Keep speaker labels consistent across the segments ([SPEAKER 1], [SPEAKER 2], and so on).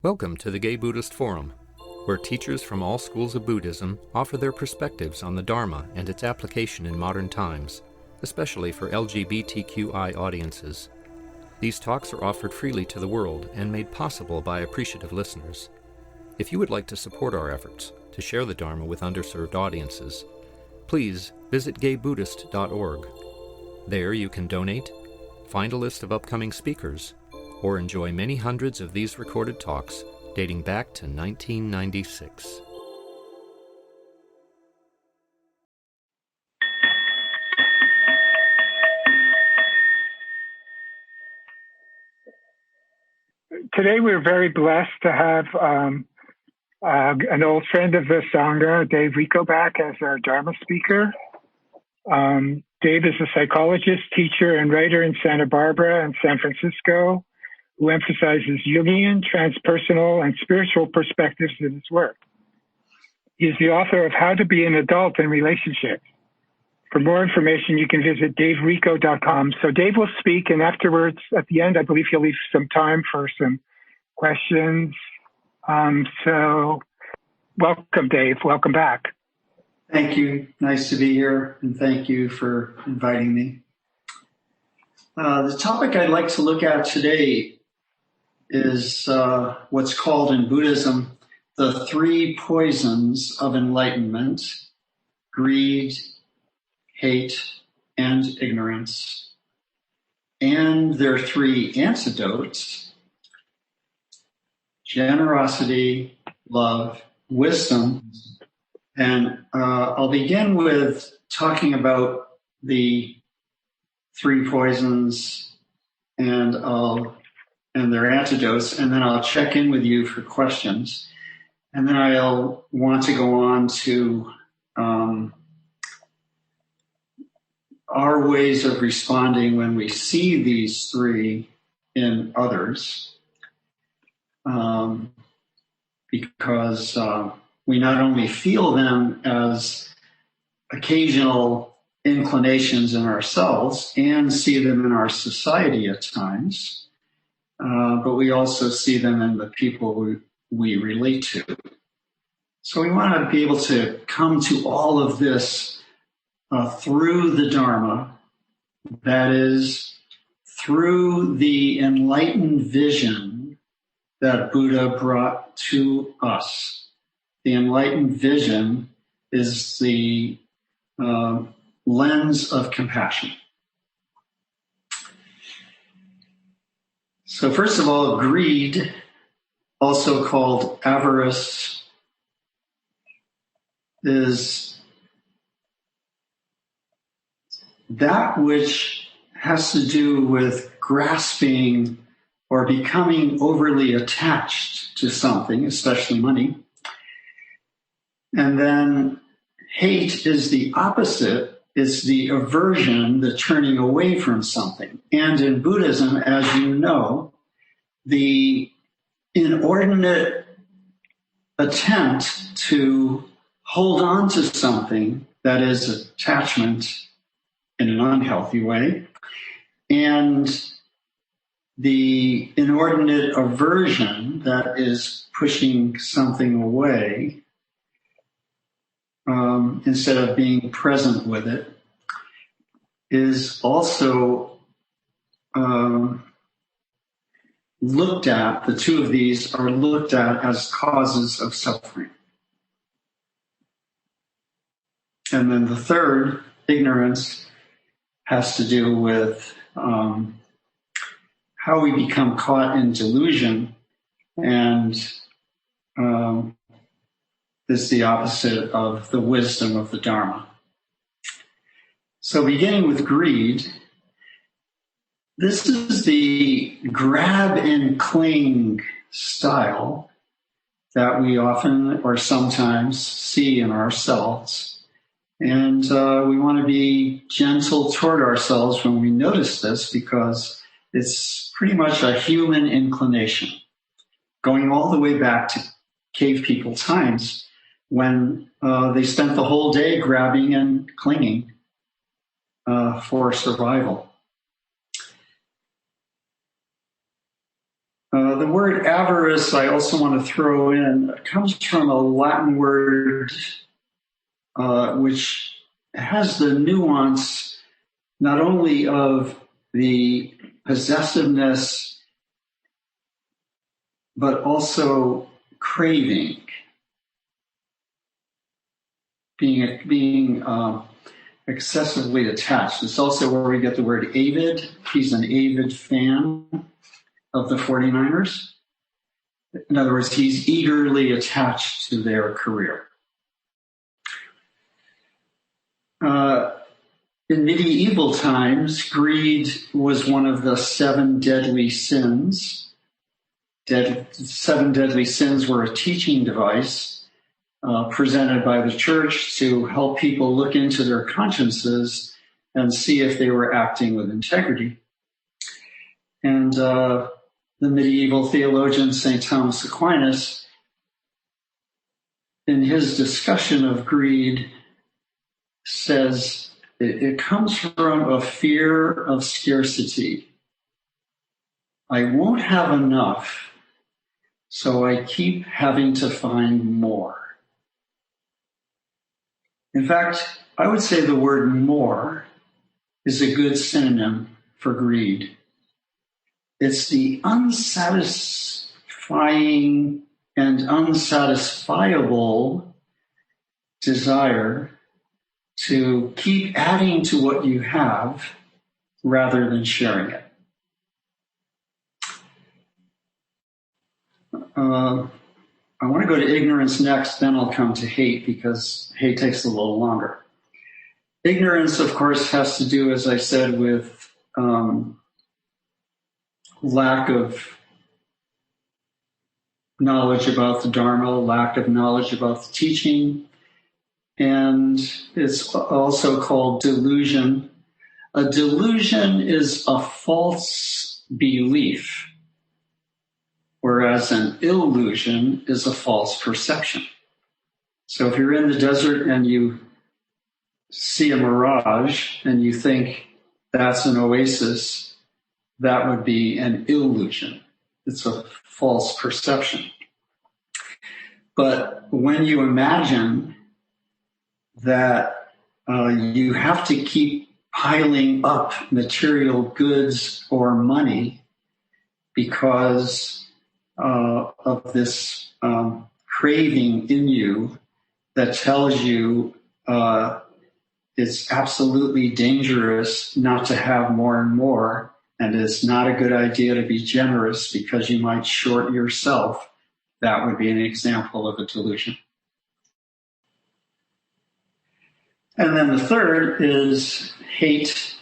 [SPEAKER 1] Welcome to the Gay Buddhist Forum, where teachers from all schools of Buddhism offer their perspectives on the Dharma and its application in modern times, especially for LGBTQI audiences. These talks are offered freely to the world and made possible by appreciative listeners. If you would like to support our efforts to share the Dharma with underserved audiences, please visit gaybuddhist.org. There you can donate, find a list of upcoming speakers, or enjoy many hundreds of these recorded talks dating back to 1996.
[SPEAKER 2] Today we're very blessed to have an old friend of the Sangha, Dave Richo, back as our Dharma speaker. Dave is a psychologist, teacher, and writer in Santa Barbara and San Francisco, who emphasizes Jungian, transpersonal, and spiritual perspectives in his work. He is the author of How to Be an Adult in Relationships. For more information, you can visit davericho.com. So Dave will speak, and afterwards, at the end, I believe he'll leave some time for some questions. So welcome, Dave. Welcome back.
[SPEAKER 3] Thank you. Nice to be here, and thank you for inviting me. The topic I'd like to look at today is what's called in Buddhism the three poisons of enlightenment: greed, hate, and ignorance. And their three antidotes: generosity, love, wisdom. And I'll begin with talking about the three poisons and their antidotes, and then I'll check in with you for questions. And then I'll want to go on to our ways of responding when we see these three in others, because we not only feel them as occasional inclinations in ourselves and see them in our society at times, but we also see them in the people we relate to. So we want to be able to come to all of this through the Dharma, that is, through the enlightened vision that Buddha brought to us. The enlightened vision is the lens of compassion. So first of all, greed, also called avarice, is that which has to do with grasping or becoming overly attached to something, especially money. And then hate is the opposite. It's the aversion, the turning away from something. And in Buddhism, as you know, the inordinate attempt to hold on to something, that is attachment in an unhealthy way, and the inordinate aversion, that is pushing something away, instead of being present with it, is also looked at, the two of these are looked at as causes of suffering. And then the third, ignorance, has to do with how we become caught in delusion, and is the opposite of the wisdom of the Dharma. So beginning with greed, this is the grab and cling style that we often or sometimes see in ourselves. And we want to be gentle toward ourselves when we notice this, because it's pretty much a human inclination, going all the way back to cave people times, when they spent the whole day grabbing and clinging for survival. The word avarice, I also want to throw in, comes from a Latin word which has the nuance not only of the possessiveness, but also craving, being excessively attached. It's also where we get the word avid. He's an avid fan of the 49ers. In other words, he's eagerly attached to their career. In medieval times, greed was one of the 7 deadly sins. 7 deadly sins were a teaching device presented by the church to help people look into their consciences and see if they were acting with integrity. And the medieval theologian St. Thomas Aquinas, in his discussion of greed, says it comes from a fear of scarcity. I won't have enough, so I keep having to find more. In fact, I would say the word more is a good synonym for greed. It's the unsatisfying and unsatisfiable desire to keep adding to what you have rather than sharing it. I want to go to ignorance next, then I'll come to hate because hate takes a little longer. Ignorance, of course, has to do, as I said, with lack of knowledge about the Dharma, lack of knowledge about the teaching, and it's also called delusion. A delusion is a false belief, whereas an illusion is a false perception. So if you're in the desert and you see a mirage and you think that's an oasis, that would be an illusion. It's a false perception. But when you imagine that you have to keep piling up material goods or money because of this craving in you that tells you it's absolutely dangerous not to have more and more, and it's not a good idea to be generous because you might short yourself, that would be an example of a delusion. And then the third is hate,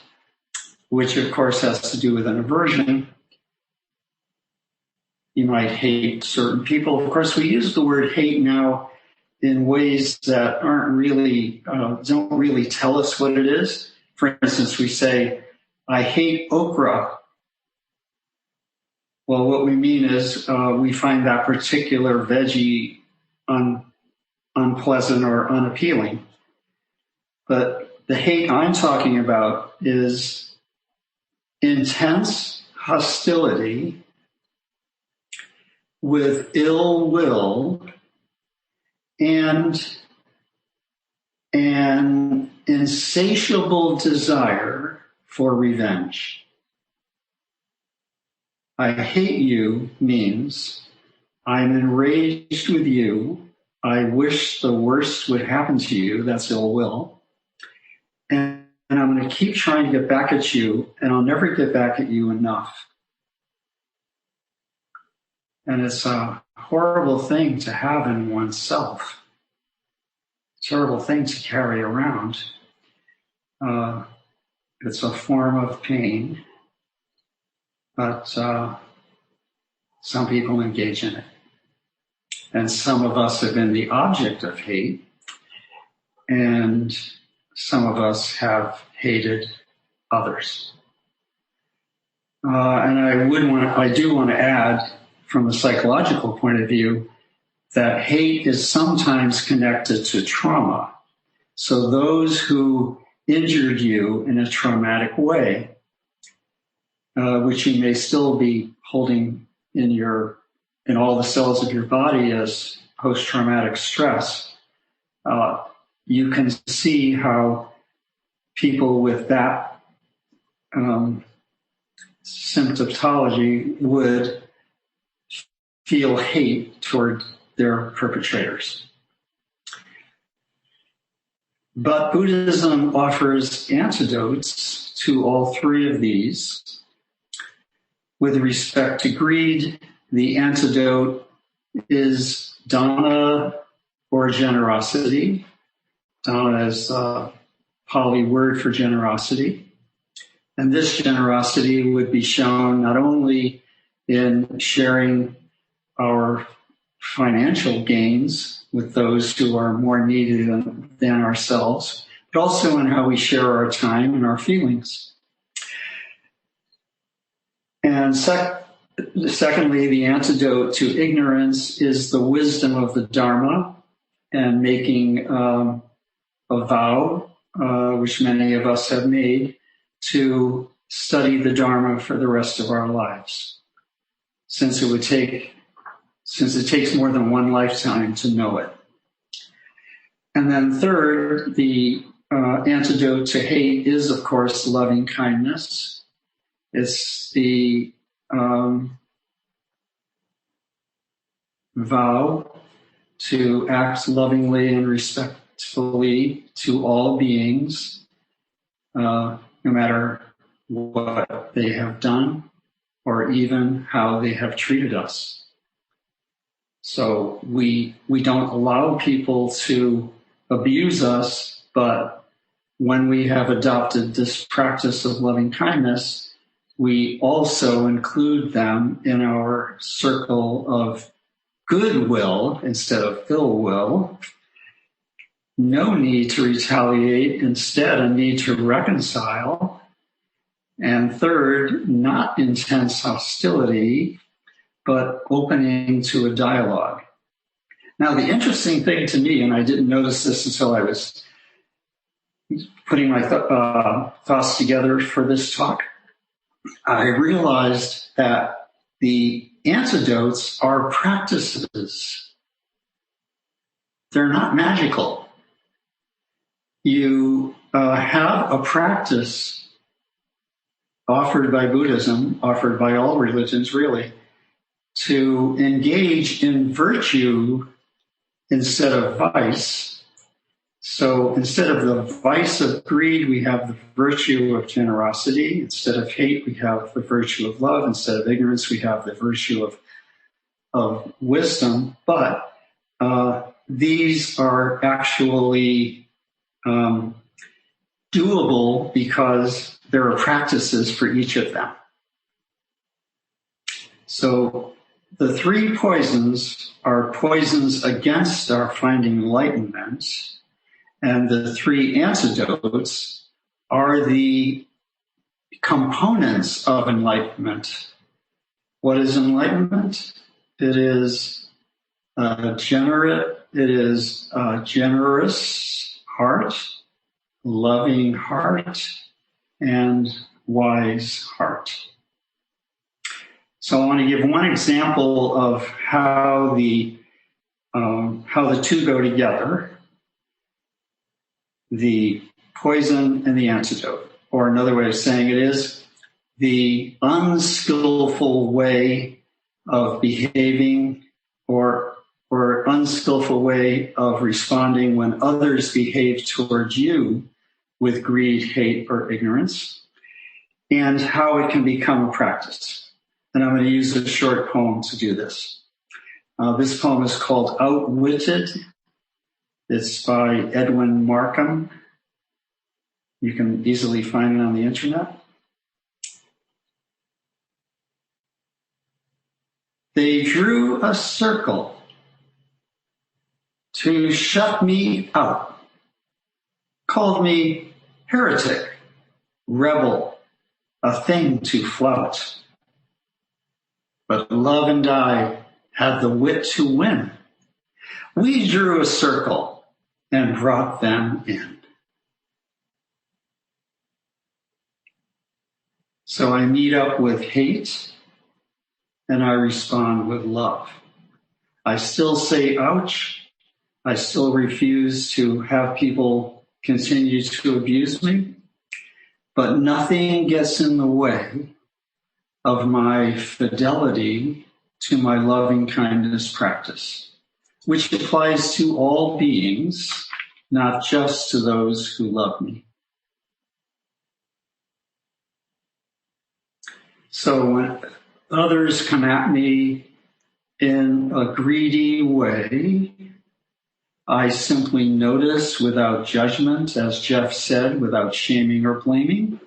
[SPEAKER 3] which of course has to do with an aversion. You might hate certain people. Of course, we use the word hate now in ways that aren't really, don't really tell us what it is. For instance, we say, I hate okra. Well, what we mean is we find that particular veggie unpleasant or unappealing. But the hate I'm talking about is intense hostility with ill will and an insatiable desire for revenge. I hate you means I'm enraged with you. I wish the worst would happen to you. That's ill will. And I'm going to keep trying to get back at you, and I'll never get back at you enough. And it's a horrible thing to have in oneself. Terrible thing to carry around. It's a form of pain, but some people engage in it. And some of us have been the object of hate, and some of us have hated others. And I do want to add, from a psychological point of view, that hate is sometimes connected to trauma. So those who injured you in a traumatic way, which you may still be holding in all the cells of your body as post-traumatic stress, you can see how people with that symptomatology would feel hate toward their perpetrators. But Buddhism offers antidotes to all three of these. With respect to greed, the antidote is dana, or generosity. Dana is a Pali word for generosity. And this generosity would be shown not only in sharing our financial gains with those who are more needy than ourselves, but also in how we share our time and our feelings. And secondly, the antidote to ignorance is the wisdom of the Dharma and making a vow, which many of us have made, to study the Dharma for the rest of our lives, since it takes more than one lifetime to know it. And then third, the antidote to hate is, of course, loving kindness. It's the vow to act lovingly and respectfully to all beings, no matter what they have done or even how they have treated us. So we don't allow people to abuse us, but when we have adopted this practice of loving kindness, we also include them in our circle of goodwill instead of ill will. No need to retaliate, instead a need to reconcile. And third, not intense hostility, but opening to a dialogue. Now, the interesting thing to me, and I didn't notice this until I was putting my thoughts together for this talk, I realized that the antidotes are practices. They're not magical. You have a practice offered by Buddhism, offered by all religions really, to engage in virtue instead of vice. So instead of the vice of greed, we have the virtue of generosity. Instead of hate, we have the virtue of love. Instead of ignorance, we have the virtue of wisdom. But these are actually doable because there are practices for each of them. So the three poisons are poisons against our finding enlightenment. And the three antidotes are the components of enlightenment. What is enlightenment? It is a generous heart, loving heart, and wise heart. So I want to give one example of how the two go together. The poison and the antidote, or another way of saying it is the unskillful way of behaving or unskillful way of responding when others behave towards you with greed, hate, or ignorance, and how it can become a practice. And I'm going to use a short poem to do this. This poem is called Outwitted. It's by Edwin Markham. You can easily find it on the internet. They drew a circle to shut me out, called me heretic, rebel, a thing to flout. But love and I had the wit to win. We drew a circle and brought them in. So I meet up with hate and I respond with love. I still say ouch. I still refuse to have people continue to abuse me, but nothing gets in the way of my fidelity to my loving kindness practice, which applies to all beings, not just to those who love me. So when others come at me in a greedy way, I simply notice without judgment, as Jeff said, without shaming or blaming.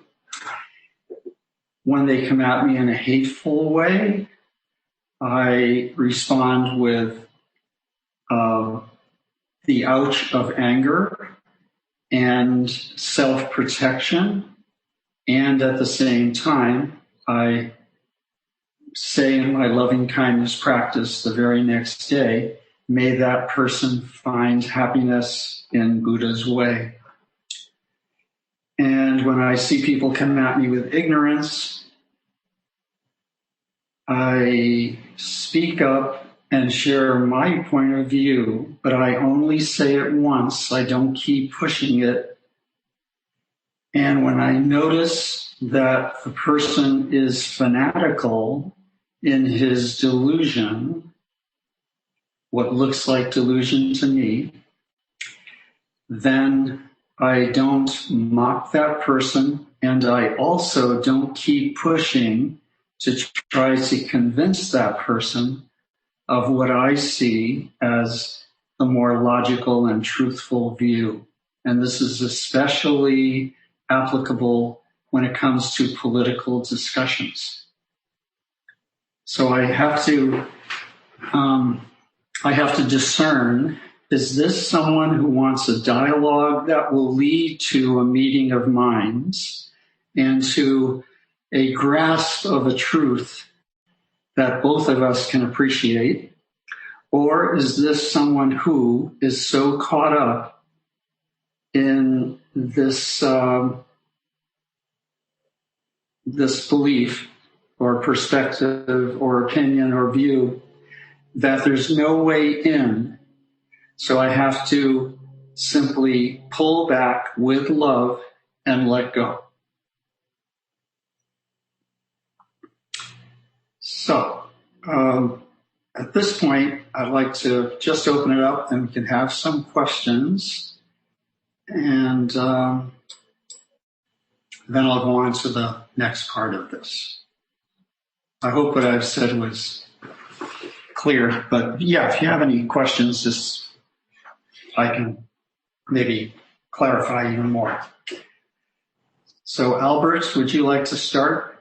[SPEAKER 3] When they come at me in a hateful way, I respond with the ouch of anger and self-protection. And at the same time, I say in my loving kindness practice the very next day, may that person find happiness in Buddha's way. And when I see people come at me with ignorance, I speak up and share my point of view, but I only say it once. I don't keep pushing it. And when I notice that the person is fanatical in his delusion, what looks like delusion to me, then I don't mock that person, and I also don't keep pushing to try to convince that person of what I see as the more logical and truthful view. And this is especially applicable when it comes to political discussions. So I have to discern, is this someone who wants a dialogue that will lead to a meeting of minds and to a grasp of a truth that both of us can appreciate? Or is this someone who is so caught up in this this belief or perspective or opinion or view that there's no way in? So I have to simply pull back with love and let go. So at this point, I'd like to just open it up and we can have some questions. And then I'll go on to the next part of this. I hope what I've said was clear, but yeah, if you have any questions, just I can maybe clarify even more. So Albert, would you like to start?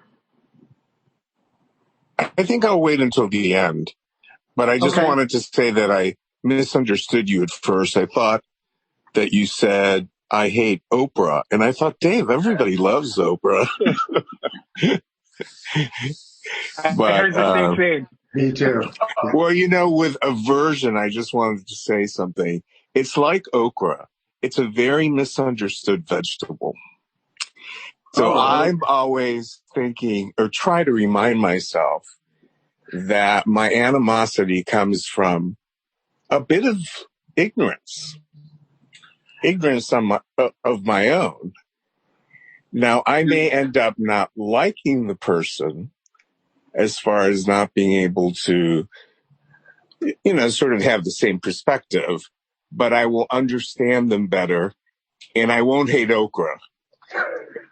[SPEAKER 4] I think I'll wait until the end, but I just wanted to say that I misunderstood you at first. I thought that you said, I hate Oprah. And I thought, Dave, everybody loves Oprah.
[SPEAKER 2] But, I heard the same thing.
[SPEAKER 3] Me too.
[SPEAKER 4] Well, with aversion, I just wanted to say something. It's like okra. It's a very misunderstood vegetable. So I'm always thinking or try to remind myself that my animosity comes from a bit of ignorance of my own. Now, I may end up not liking the person as far as not being able to, sort of have the same perspective, but I will understand them better and I won't hate okra.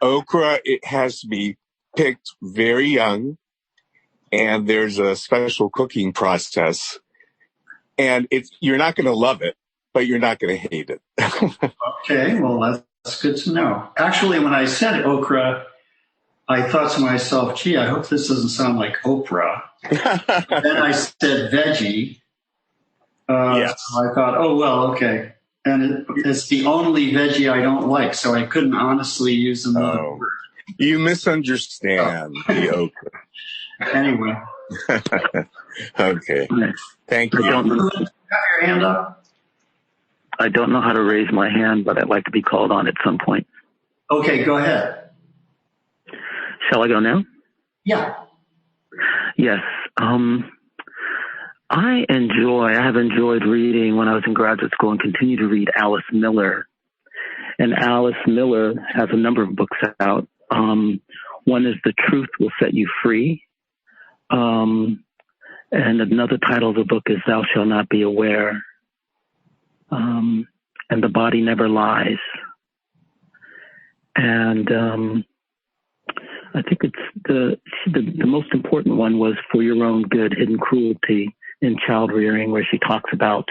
[SPEAKER 4] Okra, it has to be picked very young, and there's a special cooking process. And you're not going to love it, but you're not going to hate it.
[SPEAKER 3] Okay, well, that's good to know. Actually, when I said okra, I thought to myself, gee, I hope this doesn't sound like Oprah. Then I said veggie. Yes. So I thought, oh, well, okay. And it's the only veggie I don't like, so I couldn't honestly use another word.
[SPEAKER 4] You misunderstand the okra.
[SPEAKER 3] Anyway.
[SPEAKER 4] Okay. Thank you.
[SPEAKER 3] Have your hand up?
[SPEAKER 5] I don't know how to raise my hand, but I'd like to be called on at some point.
[SPEAKER 3] Okay, go ahead.
[SPEAKER 5] Shall I go now?
[SPEAKER 3] Yeah.
[SPEAKER 5] Yes. I have enjoyed reading when I was in graduate school and continue to read Alice Miller. And Alice Miller has a number of books out. One is The Truth Will Set You Free. And another title of the book is Thou Shalt Not Be Aware. And The Body Never Lies. And I think it's the most important one was For Your Own Good, Hidden Cruelty in Child Rearing, where she talks about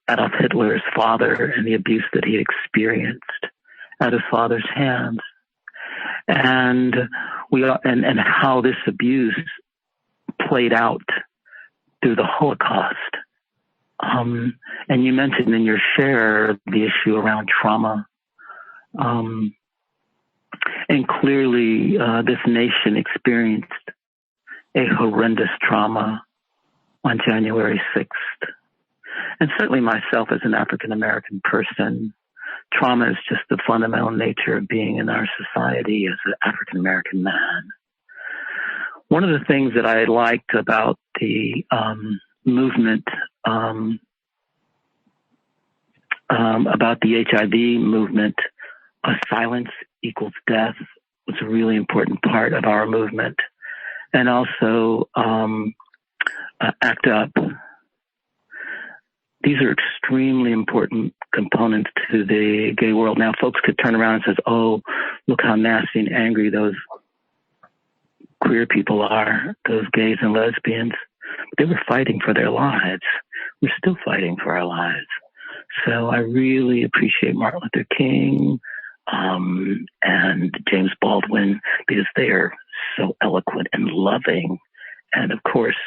[SPEAKER 5] Adolf Hitler's father and the abuse that he experienced at his father's hands, and how this abuse played out through the Holocaust. And you mentioned in your share the issue around trauma. And clearly, this nation experienced a horrendous trauma on January 6th. And certainly myself as an African-American person, trauma is just the fundamental nature of being in our society as an African-American man. One of the things that I liked about the movement, about the HIV movement, silence equals death, was a really important part of our movement. And also ACT UP. These are extremely important components to the gay world. Now, folks could turn around and say, oh, look how nasty and angry those queer people are, those gays and lesbians. But they were fighting for their lives. We're still fighting for our lives. So I really appreciate Martin Luther King and James Baldwin, because they are so eloquent and loving. And of course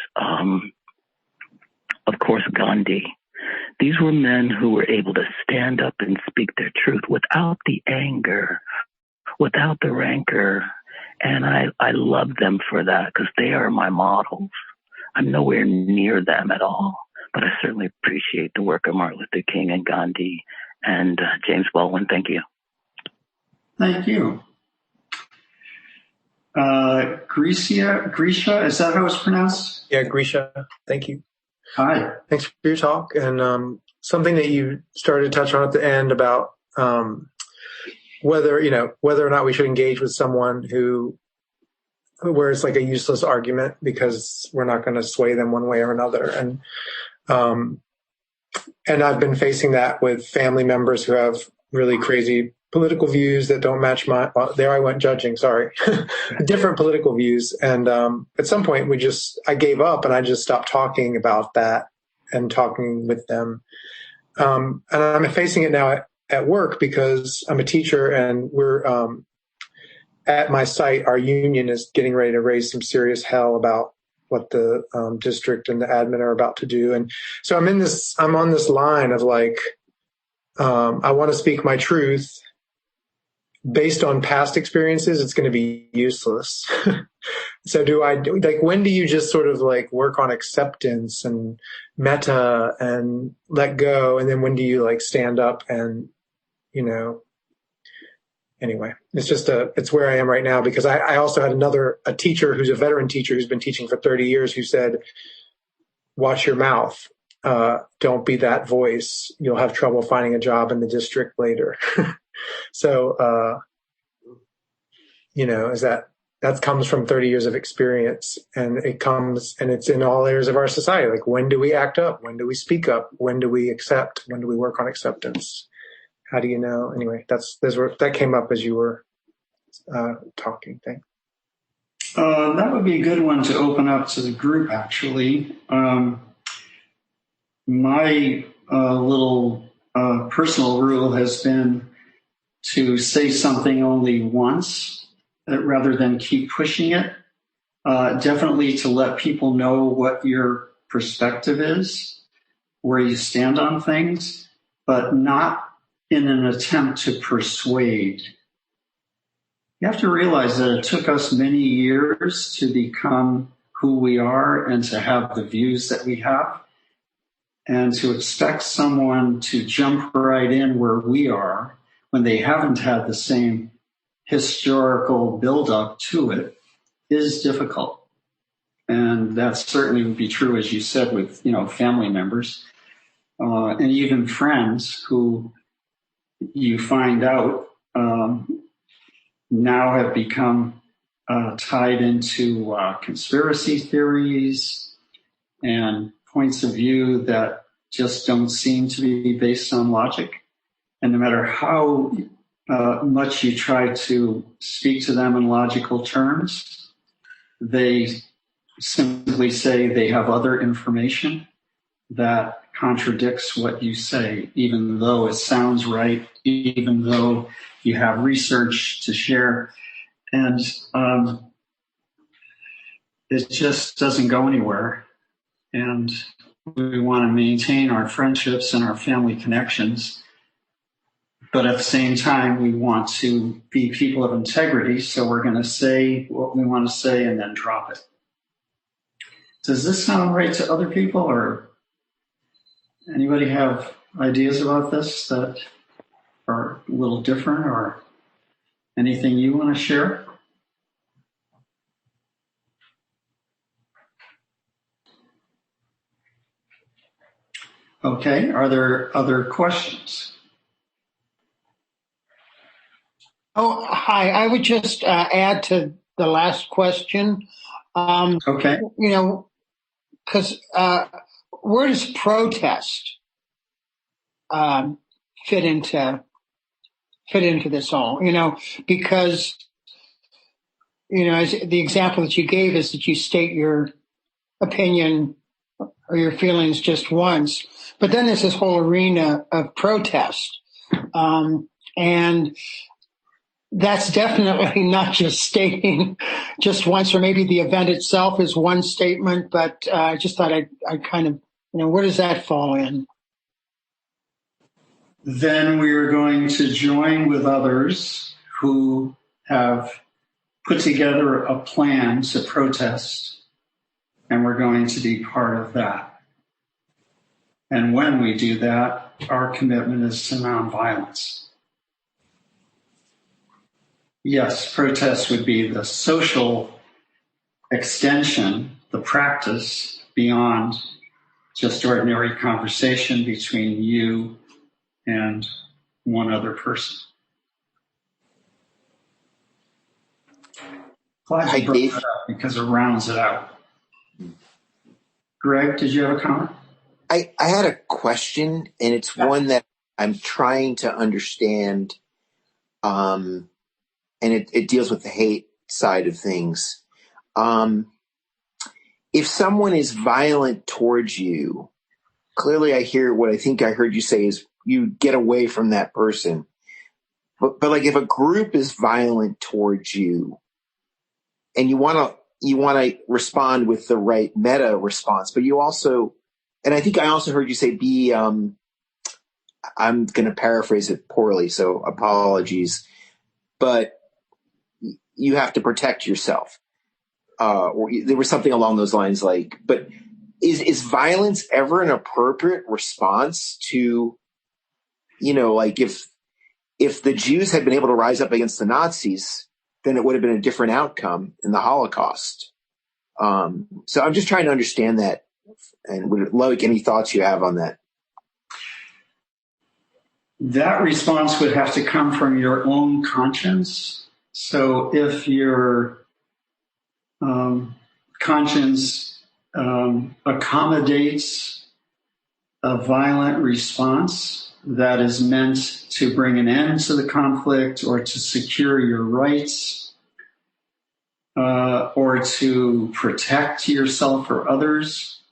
[SPEAKER 5] Gandhi. These were men who were able to stand up and speak their truth without the anger, without the rancor. And I love them for that, because they are my models. I'm nowhere near them at all, but I certainly appreciate the work of Martin Luther King and Gandhi and James Baldwin. Thank you.
[SPEAKER 3] Thank you. Grisha, is that how it's pronounced?
[SPEAKER 6] Yeah, Grisha. Thank you.
[SPEAKER 3] Hi.
[SPEAKER 6] Thanks for your talk. And something that you started to touch on at the end about whether or not we should engage with someone where it's like a useless argument because we're not going to sway them one way or another. And I've been facing that with family members who have really crazy political views that don't match my, there I went judging, sorry, different political views. And at some point I gave up and I just stopped talking about that and talking with them. And I'm facing it now at work because I'm a teacher and we're at my site, our union is getting ready to raise some serious hell about what the district and the admin are about to do. And so I'm on this line of like, I want to speak my truth. Based on past experiences, it's going to be useless. So when do you just sort of like work on acceptance and metta and let go? And then when do you like stand up and, anyway, it's where I am right now, because I also had a teacher who's a veteran teacher who's been teaching for 30 years who said, watch your mouth. Don't be that voice. You'll have trouble finding a job in the district later. So, that comes from 30 years of experience, and it's in all areas of our society. Like, when do we act up? When do we speak up? When do we accept? When do we work on acceptance? How do you know? Anyway, that came up as you were talking. Thanks.
[SPEAKER 3] That would be a good one to open up to the group, actually. My little personal rule has been to say something only once rather than keep pushing it. Definitely to let people know what your perspective is, where you stand on things, but not in an attempt to persuade. You have to realize that it took us many years to become who we are and to have the views that we have. And to expect someone to jump right in where we are when they haven't had the same historical buildup to it is difficult. And that certainly would be true, as you said, with, family members and even friends who you find out now have become tied into conspiracy theories and points of view that just don't seem to be based on logic. And no matter how much you try to speak to them in logical terms, they simply say they have other information that contradicts what you say, even though it sounds right, even though you have research to share. And it just doesn't go anywhere. And we want to maintain our friendships and our family connections. But at the same time, we want to be people of integrity. So we're going to say what we want to say and then drop it. Does this sound right to other people, or anybody have ideas about this that are a little different, or anything you want to share? Okay, are there other questions?
[SPEAKER 7] Oh, hi. I would just add to the last question.
[SPEAKER 3] Okay.
[SPEAKER 7] Because where does protest fit into this all? Because as the example that you gave is that you state your opinion or your feelings just once, but then there's this whole arena of protest, and that's definitely not just stating just once, or maybe the event itself is one statement, but I just thought I'd kind of, where does that fall in?
[SPEAKER 3] Then we are going to join with others who have put together a plan to protest, and we're going to be part of that. And when we do that, our commitment is to nonviolence. Yes, protest would be the social extension, the practice beyond just ordinary conversation between you and one other person. Glad you brought that up because it rounds it out. Greg, did you have a comment?
[SPEAKER 8] I had a question, and it's one that I'm trying to understand, and it deals with the hate side of things. If someone is violent towards you, clearly I hear what I think I heard you say is you get away from that person. But like if a group is violent towards you and you want to respond with the right meta response, but you also, and I think I also heard you say I'm going to paraphrase it poorly, so apologies, but you have to protect yourself. Or there was something along those lines, but is violence ever an appropriate response to, if the Jews had been able to rise up against the Nazis, then it would have been a different outcome in the Holocaust. So I'm just trying to understand that, and would like any thoughts you have on that.
[SPEAKER 3] That response would have to come from your own conscience. So if your conscience accommodates a violent response that is meant to bring an end to the conflict or to secure your rights or to protect yourself or others,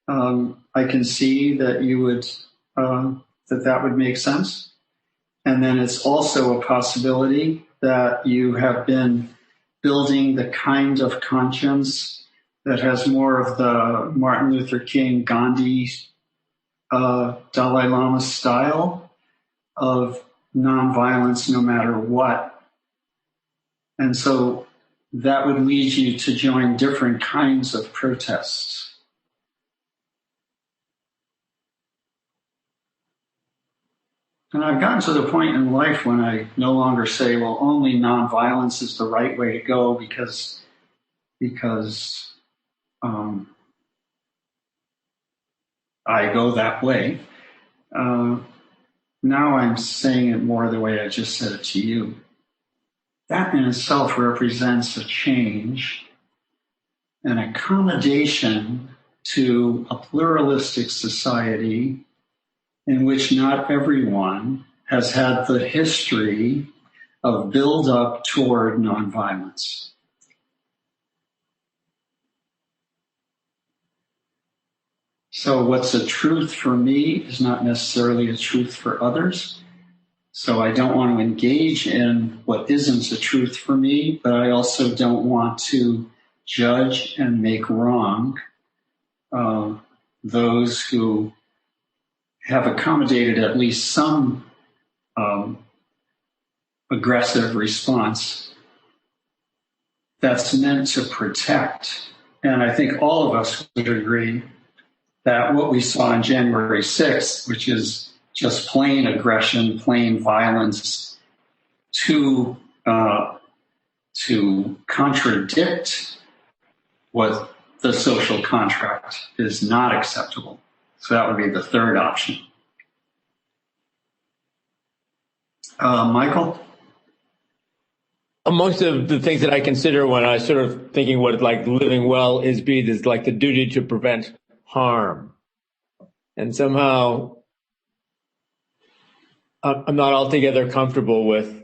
[SPEAKER 3] I can see that you would that would make sense. And then it's also a possibility that you have been building the kind of conscience that has more of the Martin Luther King, Gandhi, Dalai Lama style of nonviolence no matter what. And so that would lead you to join different kinds of protests. And I've gotten to the point in life when I no longer say, well, only nonviolence is the right way to go, because because I go that way. Now I'm saying it more the way I just said it to you. That in itself represents a change, an accommodation to a pluralistic society in which not everyone has had the history of build up toward nonviolence. So what's a truth for me is not necessarily a truth for others. So I don't want to engage in what isn't a truth for me, but I also don't want to judge and make wrong those who have accommodated at least some aggressive response that's meant to protect. And I think all of us would agree that what we saw on January 6th, which is just plain aggression, plain violence, to contradict what the social contract is not acceptable. So that would be the third option. Michael?
[SPEAKER 9] Amongst the things that I consider when I sort of thinking what like living well is like the duty to prevent harm. And somehow I'm not altogether comfortable with,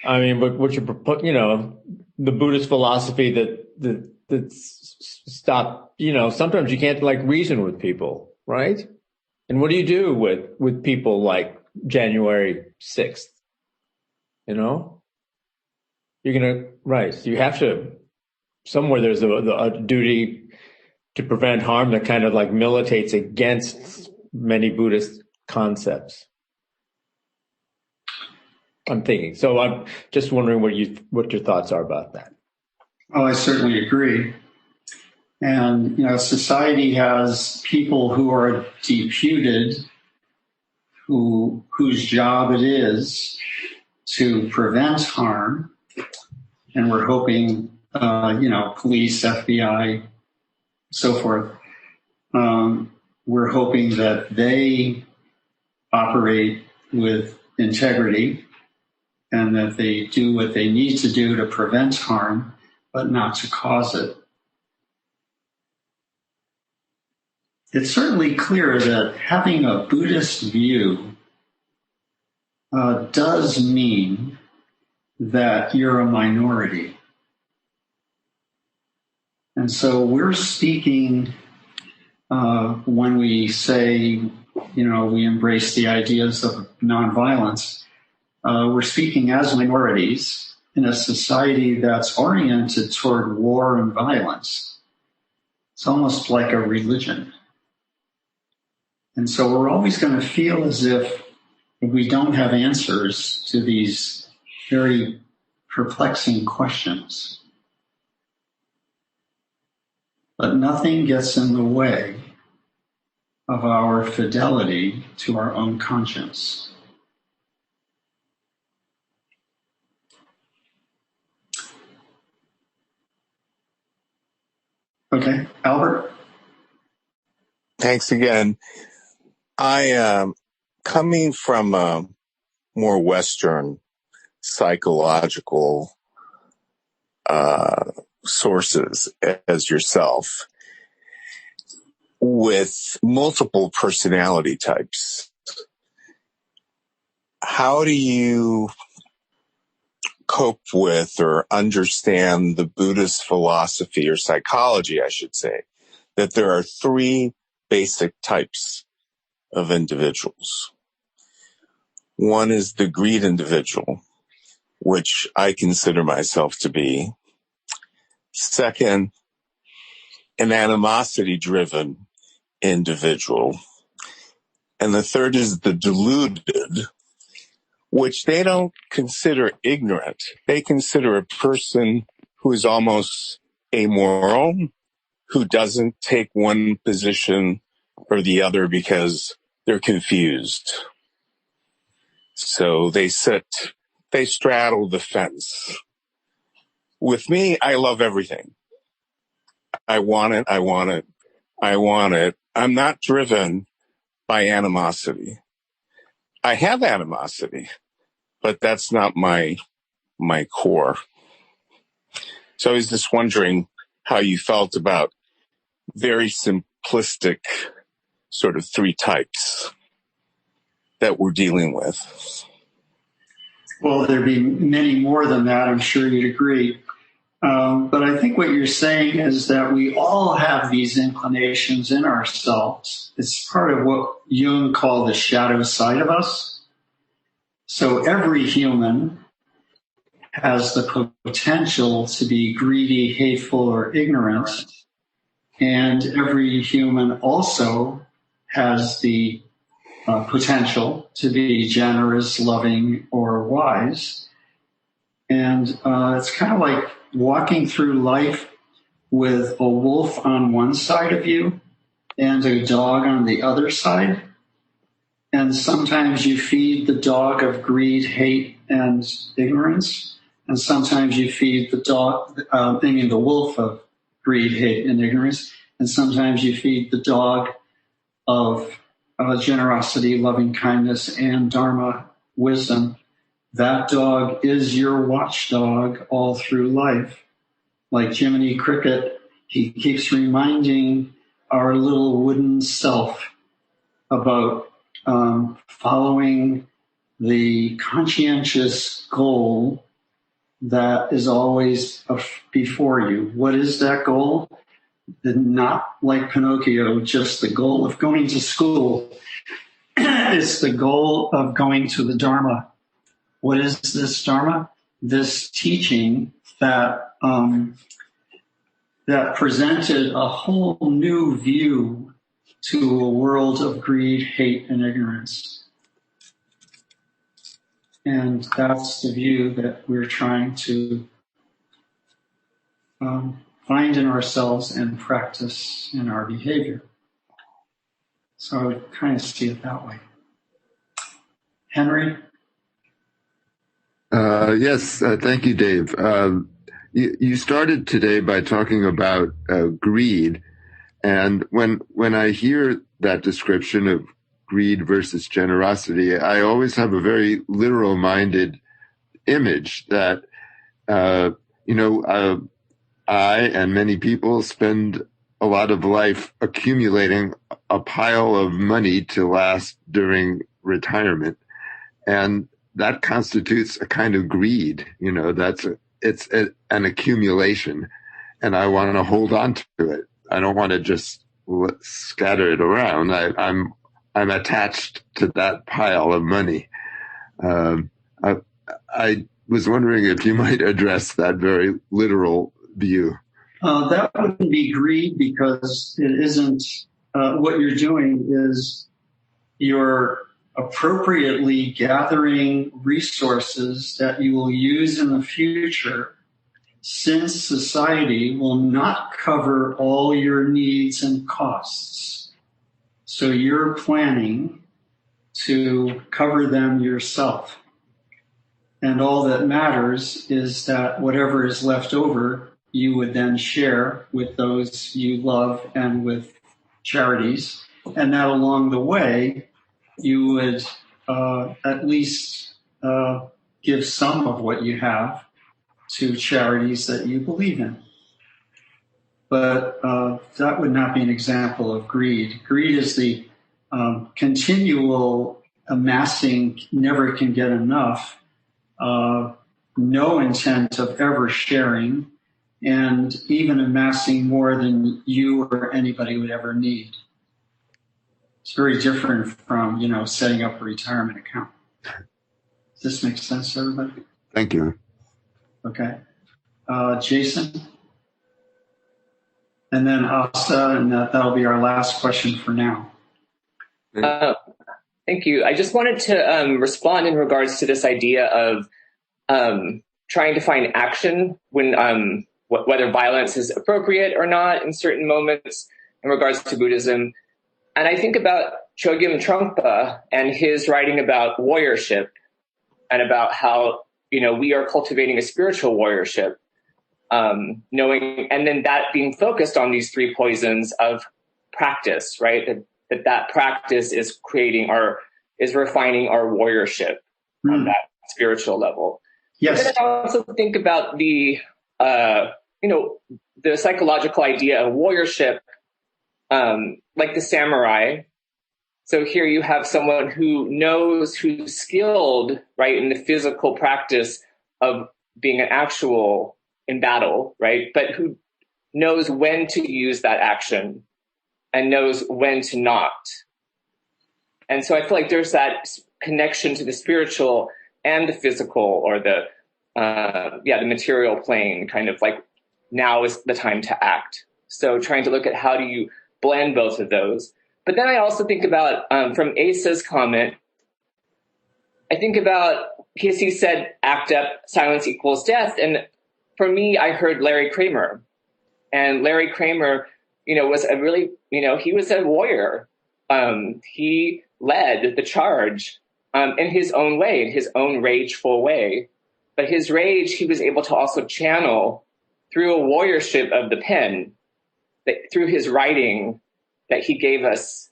[SPEAKER 9] what you propose, the Buddhist philosophy that stop, sometimes you can't like reason with people, right? And what do you do with people like January 6th? You're going to, right. You have to, somewhere there's a duty to prevent harm that kind of like militates against many Buddhist concepts. I'm thinking. So I'm just wondering what your thoughts are about that.
[SPEAKER 3] Oh, I certainly agree. And, society has people who are deputed, whose job it is to prevent harm. And we're hoping, police, FBI, so forth, we're hoping that they operate with integrity and that they do what they need to do to prevent harm, but not to cause it. It's certainly clear that having a Buddhist view does mean that you're a minority. And so we're speaking when we say, we embrace the ideas of nonviolence, we're speaking as minorities in a society that's oriented toward war and violence. It's almost like a religion. And so we're always going to feel as if we don't have answers to these very perplexing questions. But nothing gets in the way of our fidelity to our own conscience. Okay, Albert?
[SPEAKER 4] Thanks again. I am coming from a more Western psychological sources as yourself, with multiple personality types. How do you cope with or understand the Buddhist philosophy or psychology, I should say, that there are three basic types of individuals? One is the greed individual, which I consider myself to be. Second, an animosity-driven individual. And the third is the deluded, which they don't consider ignorant. They consider a person who is almost amoral, who doesn't take one position or the other because they're confused. So they straddle the fence. with me, I love everything. I want it. I want it. I want it. I'm not driven by animosity. I have animosity, but that's not my core. So I was just wondering how you felt about very simplistic sort of three types that we're dealing with.
[SPEAKER 3] Well, there'd be many more than that, I'm sure you'd agree. But I think what you're saying is that we all have these inclinations in ourselves. It's part of what Jung called the shadow side of us. So every human has the potential to be greedy, hateful, or ignorant. And every human also has the potential to be generous, loving, or wise. And it's kind of like walking through life with a wolf on one side of you and a dog on the other side. And sometimes you feed the dog of greed, hate, and ignorance. And sometimes you feed the wolf of greed, hate, and ignorance. And sometimes you feed the dog of generosity, loving kindness, and Dharma, wisdom. That dog is your watchdog all through life. Like Jiminy Cricket, he keeps reminding our little wooden self about following the conscientious goal that is always before you. What is that goal? Not like Pinocchio, just the goal of going to school. It's the goal of going to the Dharma. What is this Dharma? This teaching that that presented a whole new view to a world of greed, hate, and ignorance. And that's the view that we're trying to find in ourselves and practice in our behavior. So I would kind of see it that way. Henry?
[SPEAKER 10] Yes, thank you, Dave. You started today by talking about greed, and when I hear that description of greed versus generosity, I always have a very literal-minded image that I and many people spend a lot of life accumulating a pile of money to last during retirement, and that constitutes a kind of greed. It's an accumulation, and I want to hold on to it. I don't want to just scatter it around. I'm attached to that pile of money. I was wondering if you might address that very literal view.
[SPEAKER 3] That wouldn't be greed, because it isn't. What you're doing is you're appropriately gathering resources that you will use in the future, since society will not cover all your needs and costs. So you're planning to cover them yourself. And all that matters is that whatever is left over, you would then share with those you love and with charities. And that along the way, you would at least give some of what you have to charities that you believe in. But that would not be an example of greed. Greed is the continual amassing, never can get enough, no intent of ever sharing, and even amassing more than you or anybody would ever need. It's very different from, setting up a retirement account. Does this make sense to everybody?
[SPEAKER 10] Thank you.
[SPEAKER 3] Okay. Jason? And then Asa, and that'll be our last question for now.
[SPEAKER 11] Thank you. I just wanted to respond in regards to this idea of trying to find action when whether violence is appropriate or not in certain moments in regards to Buddhism. And I think about Chogyam Trungpa and his writing about warriorship and about how, we are cultivating a spiritual warriorship. knowing, and then that being focused on these three poisons of practice, right? That practice is creating is refining our warriorship on that spiritual level.
[SPEAKER 3] Yes.
[SPEAKER 11] And then I also think about the psychological idea of warriorship, like the samurai. So here you have someone who's skilled, right, in the physical practice of being an actual in battle, right? But who knows when to use that action and knows when to not. And so I feel like there's that connection to the spiritual and the physical, or the material plane, kind of like now is the time to act. So trying to look at how do you blend both of those. But then I also think about, from Asa's comment, I think about, because he said, act up, silence equals death. And for me, I heard Larry Kramer. And Larry Kramer, was a really, he was a warrior. He led the charge in his own way, in his own rageful way. But his rage, he was able to also channel through a warriorship of the pen, that through his writing, that he gave us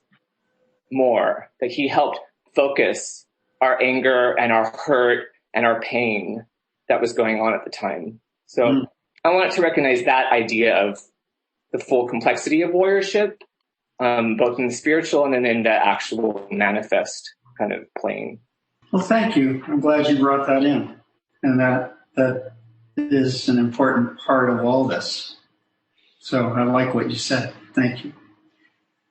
[SPEAKER 11] more, that he helped focus our anger and our hurt and our pain that was going on at the time. So I wanted to recognize that idea of the full complexity of warriorship, both in the spiritual and then in the actual manifest kind of plane.
[SPEAKER 3] Well, thank you. I'm glad you brought that in. And that is an important part of all this. So I like what you said. Thank you.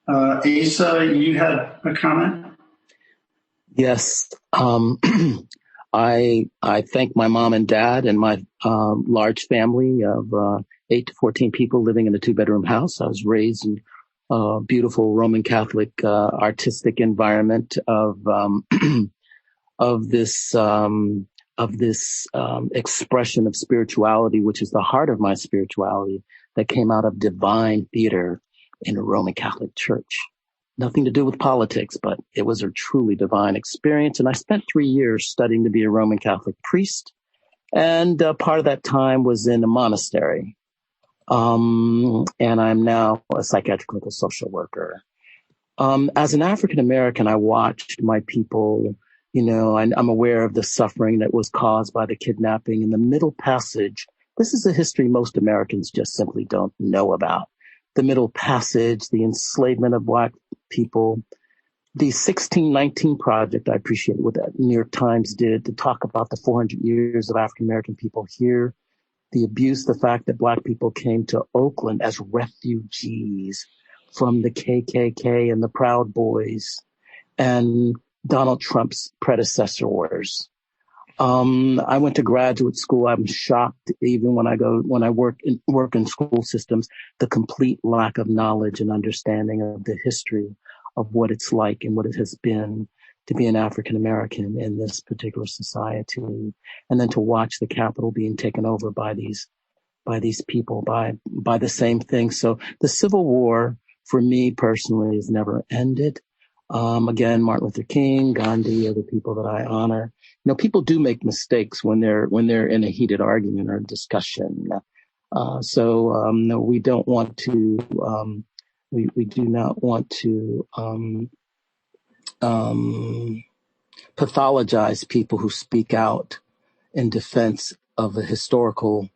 [SPEAKER 3] Asa, you had a comment?
[SPEAKER 12] Yes. I thank my mom and dad and my large family of 8 to 14 people living in a 2-bedroom house. I was raised in a beautiful Roman Catholic artistic environment of this expression of spirituality, which is the heart of my spirituality, that came out of divine theater in a Roman Catholic church. Nothing to do with politics, but it was a truly divine experience. And I spent 3 years studying to be a Roman Catholic priest. And part of that time was in a monastery. And I'm now a psychiatric clinical social worker. As an African American, I watched my people, I'm aware of the suffering that was caused by the kidnapping in the Middle Passage. This is a history most Americans just simply don't know about. The Middle Passage, the enslavement of Black people, the 1619 Project. I appreciate what that New York Times did to talk about the 400 years of African American people here. The abuse, the fact that Black people came to Oakland as refugees from the KKK and the Proud Boys and Donald Trump's predecessors. I went to graduate school. I'm shocked even when I work in school systems, the complete lack of knowledge and understanding of the history of what it's like and what it has been to be an African American in this particular society. And then to watch the Capitol being taken over by these people, by the same thing. So the Civil War for me personally has never ended. Again, Martin Luther King, Gandhi, other people that I honor. People do make mistakes when they're in a heated argument or discussion. No, we don't want to, we do not want to, pathologize people who speak out in defense of a historical,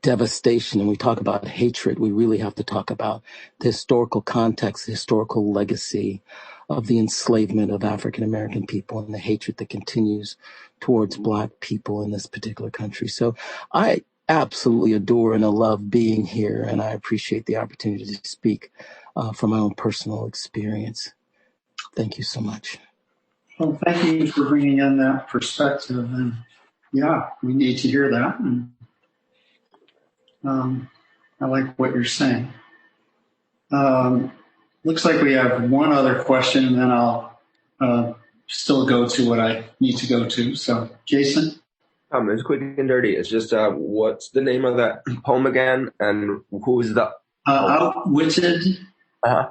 [SPEAKER 12] devastation. And we talk about hatred. We really have to talk about the historical context, the historical legacy of the enslavement of African American people and the hatred that continues towards Black people in this particular country. So I absolutely adore and I love being here, and I appreciate the opportunity to speak from my own personal experience. Thank you so much.
[SPEAKER 3] Well, thank you for bringing in that perspective. And yeah, we need to hear that. And I like what you're saying. Looks like we have one other question, and then I'll still go to what I need to go to. So, Jason?
[SPEAKER 13] It's quick and dirty. It's just what's the name of that poem again, and who is the
[SPEAKER 3] Outwitted? And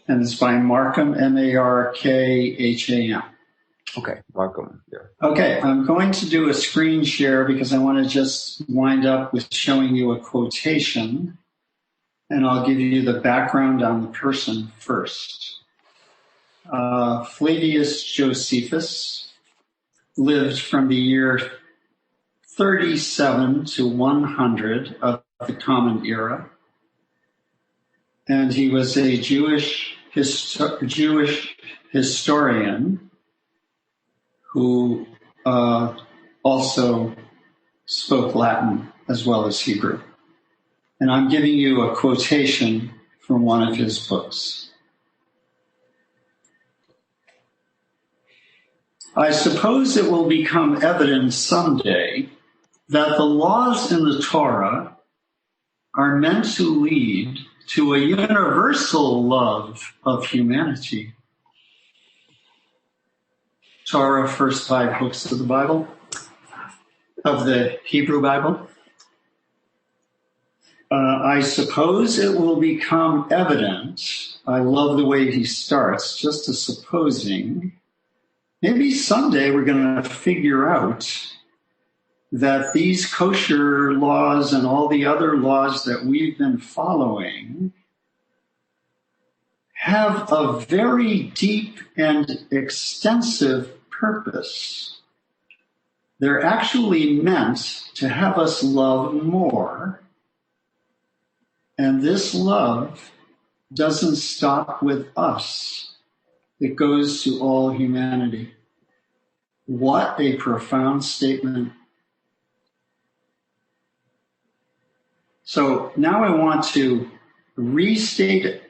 [SPEAKER 3] it's by Markham, Markham.
[SPEAKER 13] Okay, welcome. Yeah.
[SPEAKER 3] Okay, I'm going to do a screen share because I want to just wind up with showing you a quotation, and I'll give you the background on the person first. Flavius Josephus lived from the year 37 to 100 of the Common Era, and he was a Jewish historian who also spoke Latin as well as Hebrew. And I'm giving you a quotation from one of his books. I suppose it will become evident someday that the laws in the Torah are meant to lead to a universal love of humanity. Torah, first 5 books of the Bible, of the Hebrew Bible. I suppose it will become evident. I love the way he starts, just a supposing. Maybe someday we're going to figure out that these kosher laws and all the other laws that we've been following have a very deep and extensive purpose. They're actually meant to have us love more. And this love doesn't stop with us. It goes to all humanity. What a profound statement. So now I want to restate it.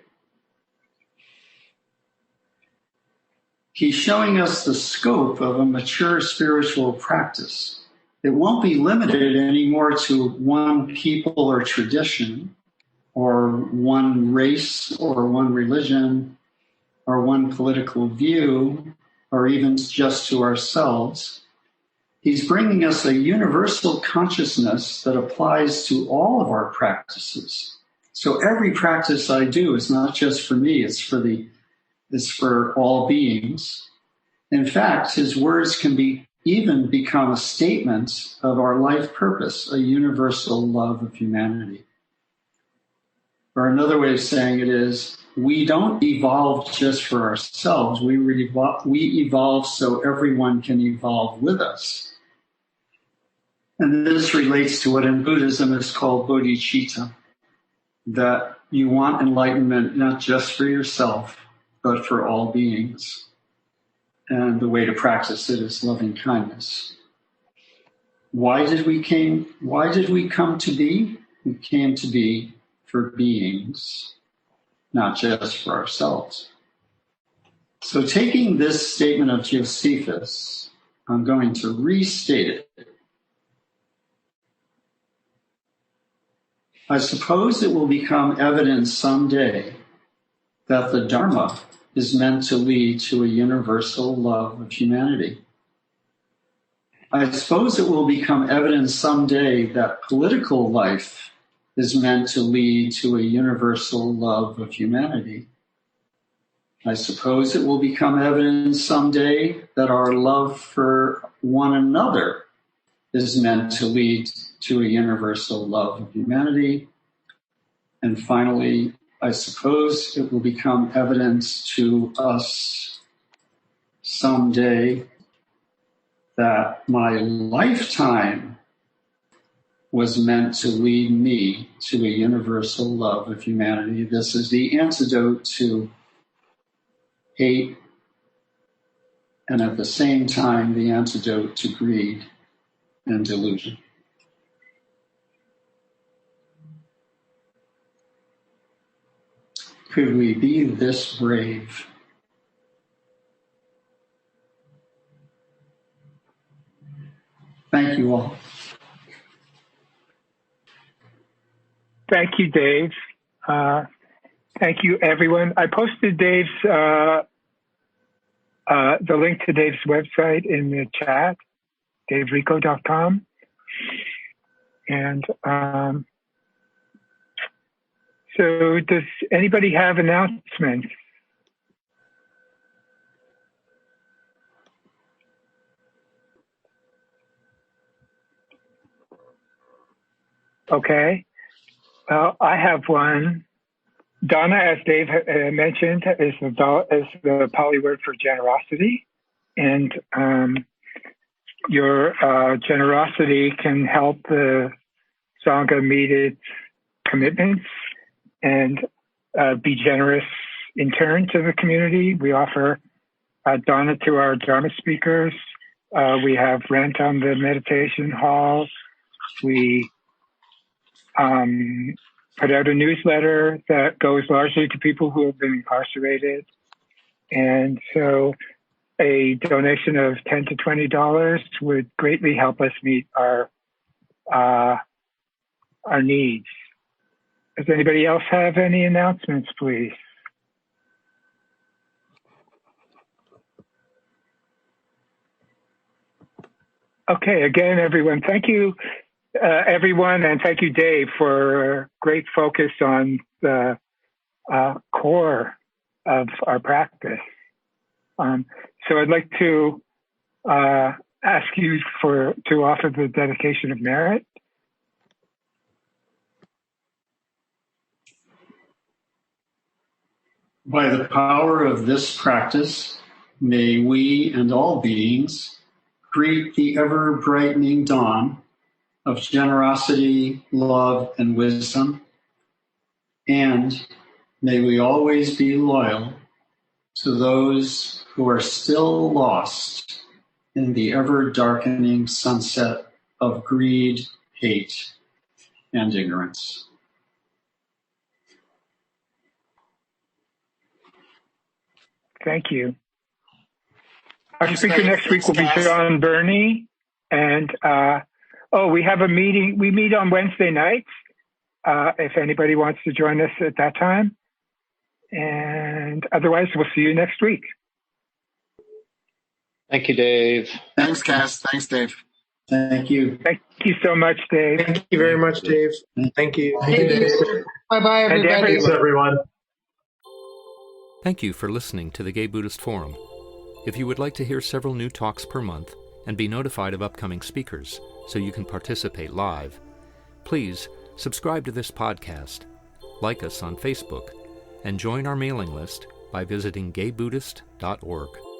[SPEAKER 3] He's showing us the scope of a mature spiritual practice. It won't be limited anymore to one people or tradition, or one race, or one religion, or one political view, or even just to ourselves. He's bringing us a universal consciousness that applies to all of our practices. So every practice I do is not just for me, it's for all beings. In fact, his words can even become a statement of our life purpose, a universal love of humanity. Or another way of saying it is, we don't evolve just for ourselves. We evolve so everyone can evolve with us. And this relates to what in Buddhism is called bodhicitta, that you want enlightenment not just for yourself, but for all beings. And the way to practice it is loving kindness. Why did we come to be? We came to be for beings, not just for ourselves. So taking this statement of Josephus, I'm going to restate it. I suppose it will become evident someday that the Dharma is meant to lead to a universal love of humanity. I suppose it will become evident someday that political life is meant to lead to a universal love of humanity. I suppose it will become evident someday that our love for one another is meant to lead to a universal love of humanity. And finally, I suppose it will become evident to us someday that my lifetime was meant to lead me to a universal love of humanity. This is the antidote to hate, and at the same time, the antidote to greed and delusion. Could we be this brave? Thank you all.
[SPEAKER 2] Thank you, Dave. Thank you, everyone. I posted the link to Dave's website in the chat, davericho.com. And so does anybody have announcements? Okay. I have one. Dana, as Dave mentioned, is the Pali word for generosity. And your generosity can help the Sangha meet its commitments and be generous in turn to the community. We offer Dana to our Dharma speakers. We have rent on the meditation hall. We put out a newsletter that goes largely to people who have been incarcerated. And so a donation of $10 to $20 would greatly help us meet our needs. Does anybody else have any announcements, please? Okay, again, everyone, thank you, everyone, and thank you, Dave, for great focus on the core of our practice. So I'd like to ask you to offer the dedication of merit.
[SPEAKER 3] By the power of this practice, may we and all beings greet the ever-brightening dawn of generosity, love, and wisdom, and may we always be loyal to those who are still lost in the ever-darkening sunset of greed, hate, and ignorance.
[SPEAKER 2] Thank you. Our speaker next week will be John Burney. And, we have a meeting. We meet on Wednesday nights, if anybody wants to join us at that time. And otherwise, we'll see you next week.
[SPEAKER 14] Thank you, Dave.
[SPEAKER 15] Thanks, Cass. Thanks, Dave.
[SPEAKER 3] Thank you.
[SPEAKER 2] Thank you so much, Dave.
[SPEAKER 6] Thank you very much, Dave. Thank you.
[SPEAKER 7] Thank you. Bye-bye, everybody.
[SPEAKER 6] Thanks, everyone.
[SPEAKER 1] Thank you for listening to the Gay Buddhist Forum. If you would like to hear several new talks per month and be notified of upcoming speakers so you can participate live, please subscribe to this podcast, like us on Facebook, and join our mailing list by visiting gaybuddhist.org.